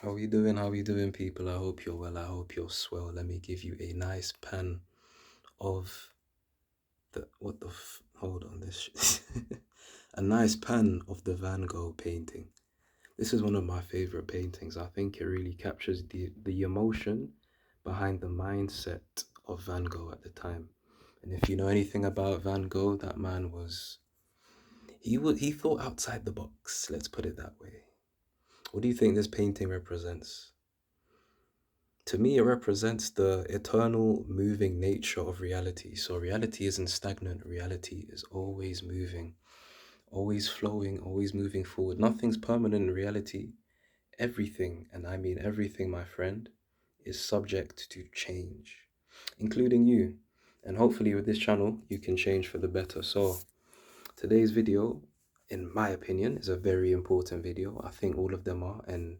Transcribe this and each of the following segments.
How you doing? How you doing, people? I hope you're well. I hope you're swell. Let me give you a nice pan of hold on this a nice pan of the Van Gogh painting. This is one of my favorite paintings. I think it really captures the emotion behind the mindset of Van Gogh at the time. And if you know anything about Van Gogh, that man was he thought outside the box. Let's put it that way. What do you think this painting represents? To me, it represents the eternal moving nature of reality. So, reality isn't stagnant, reality is always moving, always flowing, always moving forward. Nothing's permanent in reality. Everything, and I mean everything, my friend, is subject to change, including you. And hopefully, with this channel, you can change for the better. So, today's video, in my opinion, is a very important video. I think all of them are. And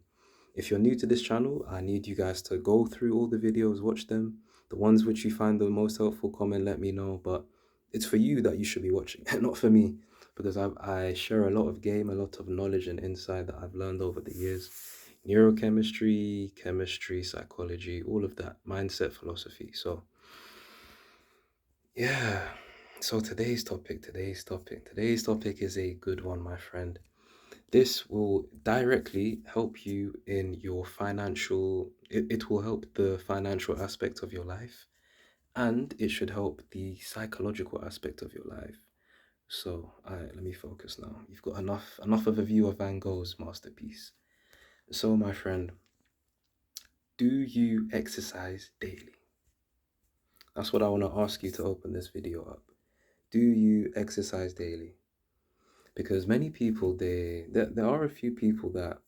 if you're new to this channel, I need you guys to go through all the videos, watch them. The ones which you find the most helpful, comment, let me know. But it's for you that you should be watching, not for me. Because I share a lot of game, a lot of knowledge and insight that I've learned over the years. Neurochemistry, chemistry, psychology, all of that, mindset, philosophy. So, yeah. So today's topic is a good one, my friend. This will directly help you in your it will help the financial aspect of your life, and it should help the psychological aspect of your life. So, let me focus now. You've got enough of a view of Van Gogh's masterpiece. So, my friend, do you exercise daily? That's what I want to ask you to open this video up. Do you exercise daily? Because many people, there are a few people that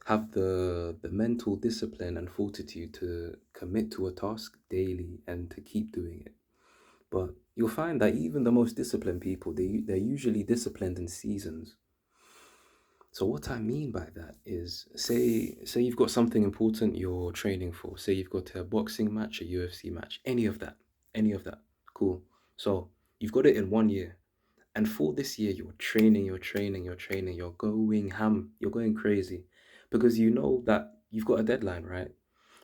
have the mental discipline and fortitude to commit to a task daily and to keep doing it. But you'll find that even the most disciplined people, they're usually disciplined in seasons. So what I mean by that is, say you've got something important you're training for. Say you've got a boxing match, a UFC match, any of that. Cool. So you've got it in 1 year. And for this year, you're going ham, you're going crazy because you know that you've got a deadline, right?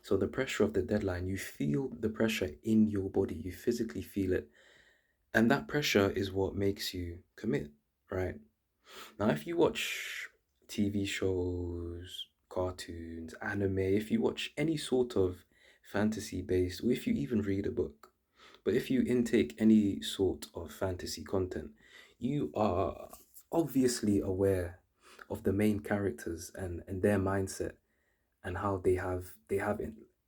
So the pressure of the deadline, you feel the pressure in your body, you physically feel it. And that pressure is what makes you commit, right? Now, if you watch TV shows, cartoons, anime, if you watch any sort of fantasy based, or if you even read a book, but if you intake any sort of fantasy content, you are obviously aware of the main characters and their mindset and how they have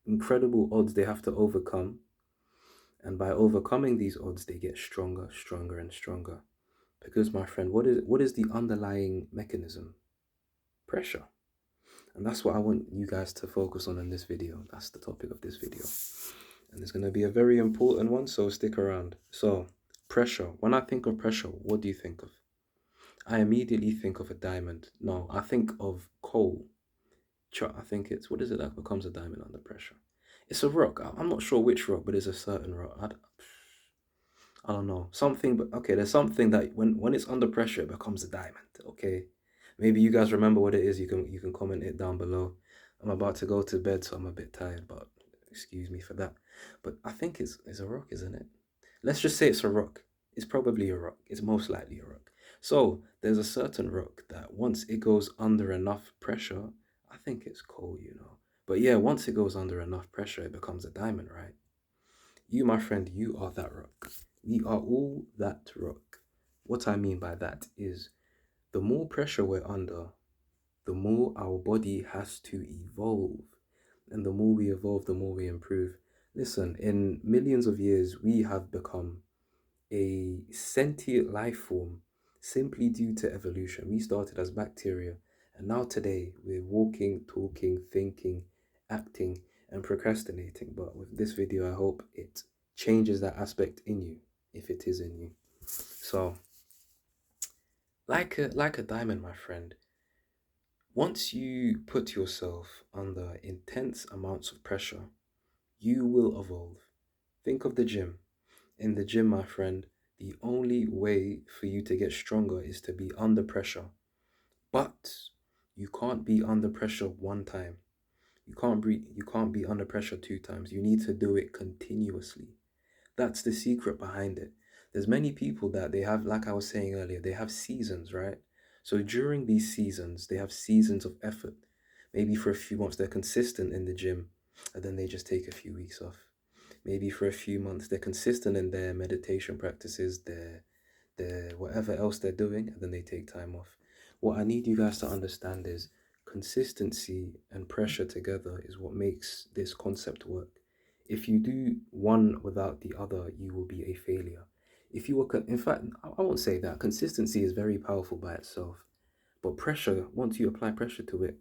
incredible odds they have to overcome. And by overcoming these odds, they get stronger, stronger, and stronger. Because, my friend, what is the underlying mechanism? Pressure. And that's what I want you guys to focus on in this video. That's the topic of this video. And it's going to be a very important one, so stick around. So, pressure. When I think of pressure, what do you think of? I immediately think of a diamond. No, I think of coal. I think it's, what is it that becomes a diamond under pressure? It's a rock. I'm not sure which rock, but it's a certain rock. I don't know. Something, but okay, there's something that when it's under pressure, it becomes a diamond. Okay. Maybe you guys remember what it is. You can comment it down below. I'm about to go to bed, so I'm a bit tired, but excuse me for that. But I think it's a rock, isn't it? Let's just say it's a rock. It's probably a rock. It's most likely a rock. So there's a certain rock that once it goes under enough pressure, I think it's coal. But yeah, once it goes under enough pressure, it becomes a diamond, right? You, my friend, you are that rock. We are all that rock. What I mean by that is the more pressure we're under, the more our body has to evolve. And the more we evolve, the more we improve. Listen, in millions of years, we have become a sentient life form simply due to evolution. We started as bacteria, and now today we're walking, talking, thinking, acting, and procrastinating. But with this video, I hope it changes that aspect in you, if it is in you. So, like a diamond, my friend, once you put yourself under intense amounts of pressure, you will evolve. Think of the gym. In the gym, my friend, the only way for you to get stronger is to be under pressure. But you can't be under pressure one time. You can't be under pressure two times. You need to do it continuously. That's the secret behind it. There's many people that they have, like I was saying earlier, they have seasons, right? So during these seasons, they have seasons of effort. Maybe for a few months they're consistent in the gym, and then they just take a few weeks off. Maybe for a few months they're consistent in their meditation practices, their whatever else they're doing, and then they take time off. What I need you guys to understand is consistency and pressure together is what makes this concept work. If you do one without the other, you will be a failure. If you were, in fact, I won't say that. Consistency is very powerful by itself, but pressure, once you apply pressure to it,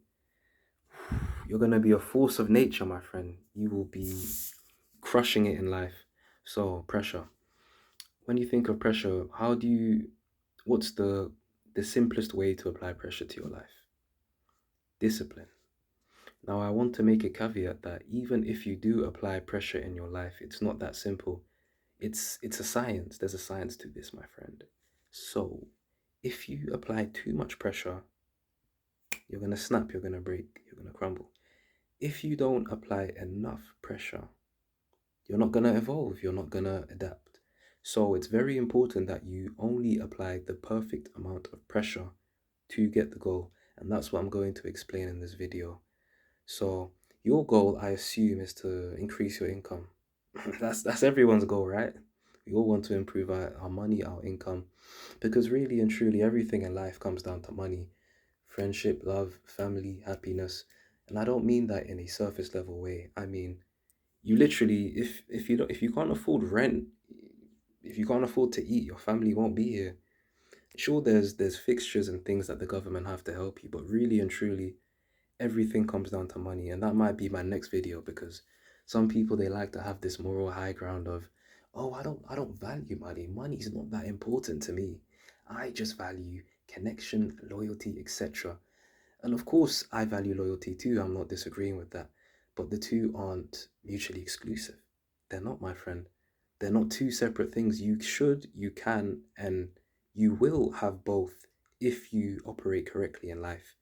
you're going to be a force of nature, my friend. You will be crushing it in life. So, pressure. When you think of pressure, what's the simplest way to apply pressure to your life? Discipline. Now, I want to make a caveat that even if you do apply pressure in your life, it's not that simple. It's a science. There's a science to this, my friend. So, if you apply too much pressure, you're going to snap, you're going to break, you're going to crumble. If you don't apply enough pressure, you're not going to evolve, you're not going to adapt. So it's very important that you only apply the perfect amount of pressure to get the goal. And that's what I'm going to explain in this video. So your goal, I assume, is to increase your income. That's everyone's goal, right? We all want to improve our money, our income, because really and truly everything in life comes down to money. Friendship, love, family, happiness. And I don't mean that in a surface level way. I mean, you literally, if you can't afford rent, if you can't afford to eat, your family won't be here. Sure, there's fixtures and things that the government have to help you, but really and truly, everything comes down to money. And that might be my next video, because some people, they like to have this moral high ground of, oh, I don't value money. Money's not that important to me. I just value connection, loyalty, etc. And of course, I value loyalty too. I'm not disagreeing with that. But the two aren't mutually exclusive. They're not, my friend. They're not two separate things. You should, you can, and you will have both if you operate correctly in life.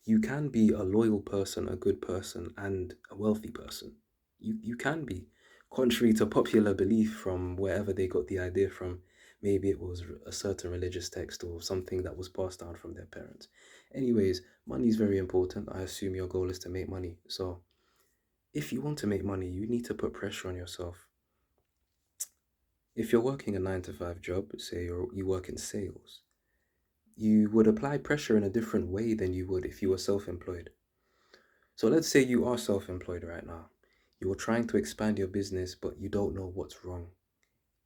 You can be a loyal person, a good person, and a wealthy person. You can be. Contrary to popular belief from wherever they got the idea from, maybe it was a certain religious text or something that was passed down from their parents. Anyways, money is very important. I assume your goal is to make money. So, if you want to make money, you need to put pressure on yourself. If you're working a 9 to 5 job, say you work in sales, you would apply pressure in a different way than you would if you were self employed. So let's say you are self employed right now. You're trying to expand your business, but you don't know what's wrong.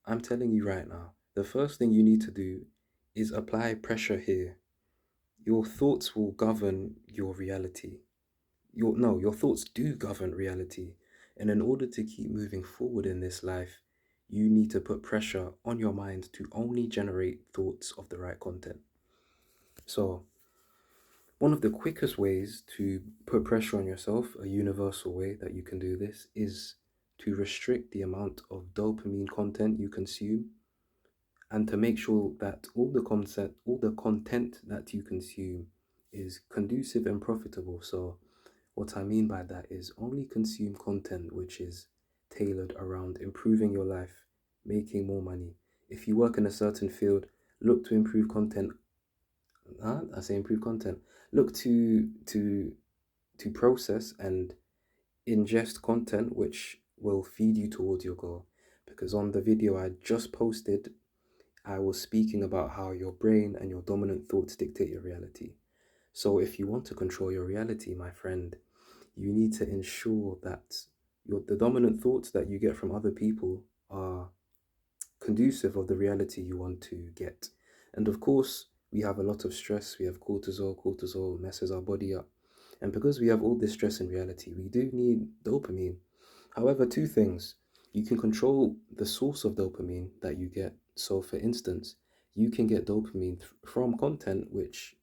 I'm telling you right now, the first thing you need to do is apply pressure here. Your thoughts will govern your reality. Your thoughts do govern reality. And in order to keep moving forward in this life, you need to put pressure on your mind to only generate thoughts of the right content. So, one of the quickest ways to put pressure on yourself, a universal way that you can do this, is to restrict the amount of dopamine content you consume and to make sure that all the content that you consume is conducive and profitable. So what I mean by that is only consume content which is tailored around improving your life, making more money. If you work in a certain field, look to improve content. I say improve content. Look to process and ingest content which will feed you towards your goal. Because on the video I just posted, I was speaking about how your brain and your dominant thoughts dictate your reality. So if you want to control your reality, my friend, you need to ensure that the dominant thoughts that you get from other people are conducive of the reality you want to get. And of course, we have a lot of stress. We have cortisol. Cortisol messes our body up. And because we have all this stress in reality, we do need dopamine. However, two things. You can control the source of dopamine that you get. So, for instance, you can get dopamine from content which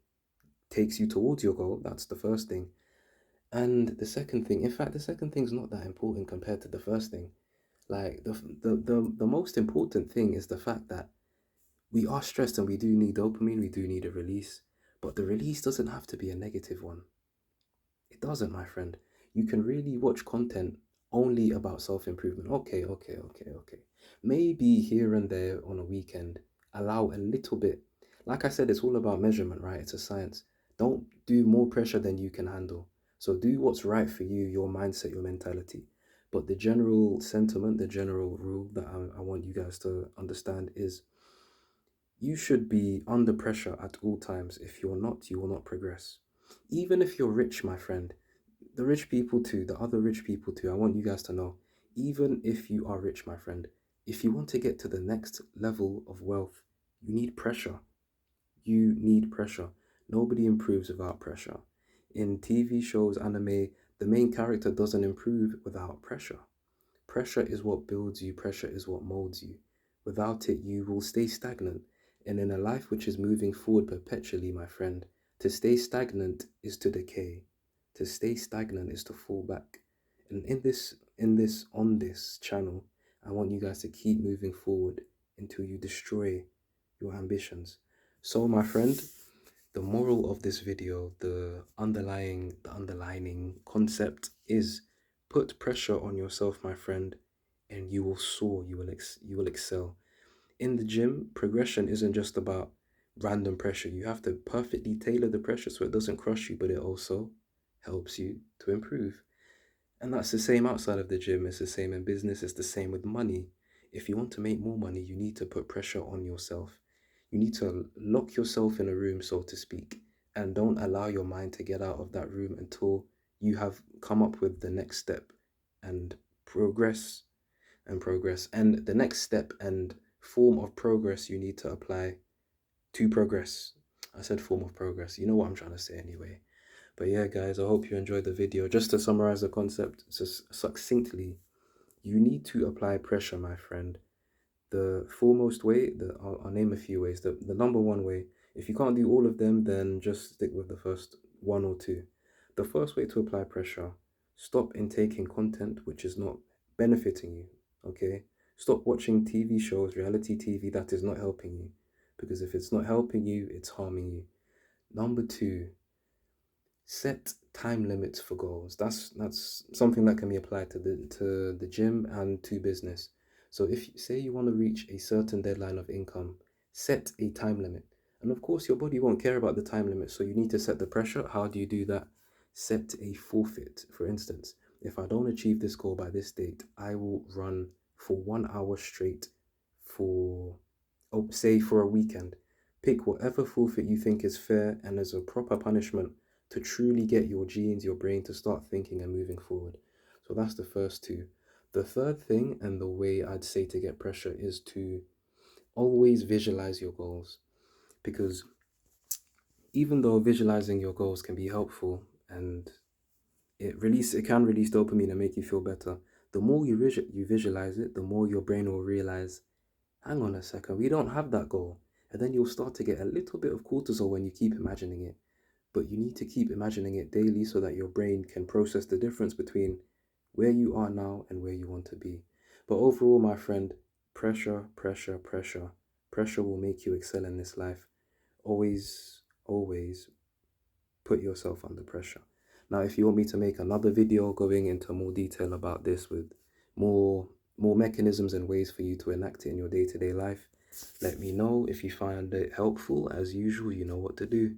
takes you towards your goal. That's the first thing. And the second thing, in fact, the second thing is not that important compared to the first thing. Like the most important thing is the fact that we are stressed and we do need dopamine, we do need a release, but the release doesn't have to be a negative one. It doesn't, my friend. You can really watch content only about self-improvement. Okay. Maybe here and there on a weekend, allow a little bit. Like I said, it's all about measurement, right? It's a science. Don't do more pressure than you can handle. So do what's right for you, your mindset, your mentality. But the general sentiment, the general rule that I want you guys to understand is you should be under pressure at all times. If you're not, you will not progress. Even if you're rich, my friend, the rich people too, the other rich people too, I want you guys to know, even if you are rich, my friend, if you want to get to the next level of wealth, you need pressure. You need pressure. Nobody improves without pressure. In TV shows, anime, the main character doesn't improve without pressure. Pressure is what builds you, pressure is what molds you. Without it, you will stay stagnant. And in a life which is moving forward perpetually, my friend, to stay stagnant is to decay. To stay stagnant is to fall back. And on this channel, I want you guys to keep moving forward until you destroy your ambitions. So, my friend, the moral of this video, the underlining concept is put pressure on yourself, my friend, and you will soar, you will excel. In the gym, progression isn't just about random pressure. You have to perfectly tailor the pressure so it doesn't crush you, but it also helps you to improve. And that's the same outside of the gym, it's the same in business, it's the same with money. If you want to make more money, you need to put pressure on yourself. You need to lock yourself in a room, so to speak, and don't allow your mind to get out of that room until you have come up with the next step and progress and progress. And the next step and form of progress you need to apply to progress. I said form of progress. You know what I'm trying to say anyway. But yeah, guys, I hope you enjoyed the video. Just to summarize the concept succinctly, you need to apply pressure, my friend. The foremost way, I'll name a few ways. The number one way, if you can't do all of them, then just stick with the first one or two. The first way to apply pressure, stop intaking content which is not benefiting you, okay? Stop watching TV shows, reality TV that is not helping you. Because if it's not helping you, it's harming you. Number two, set time limits for goals. That's something that can be applied to the gym and to business. So if you say you want to reach a certain deadline of income, set a time limit. And of course your body won't care about the time limit, so you need to set the pressure. How do you do that? Set a forfeit. For instance, if I don't achieve this goal by this date, I will run for 1 hour straight for, oh, say for a weekend. Pick whatever forfeit you think is fair and as a proper punishment to truly get your genes, your brain to start thinking and moving forward. So that's the first two. The third thing, and the way I'd say to get pressure, is to always visualize your goals. Because even though visualizing your goals can be helpful and it can release dopamine and make you feel better, the more you visualize it, the more your brain will realize, hang on a second, we don't have that goal. And then you'll start to get a little bit of cortisol when you keep imagining it. But you need to keep imagining it daily so that your brain can process the difference between where you are now and where you want to be. But overall, my friend, pressure, pressure, pressure. Pressure will make you excel in this life. Always, always put yourself under pressure. Now, if you want me to make another video going into more detail about this with more mechanisms and ways for you to enact it in your day-to-day life, let me know. If you find it helpful, as usual, you know what to do.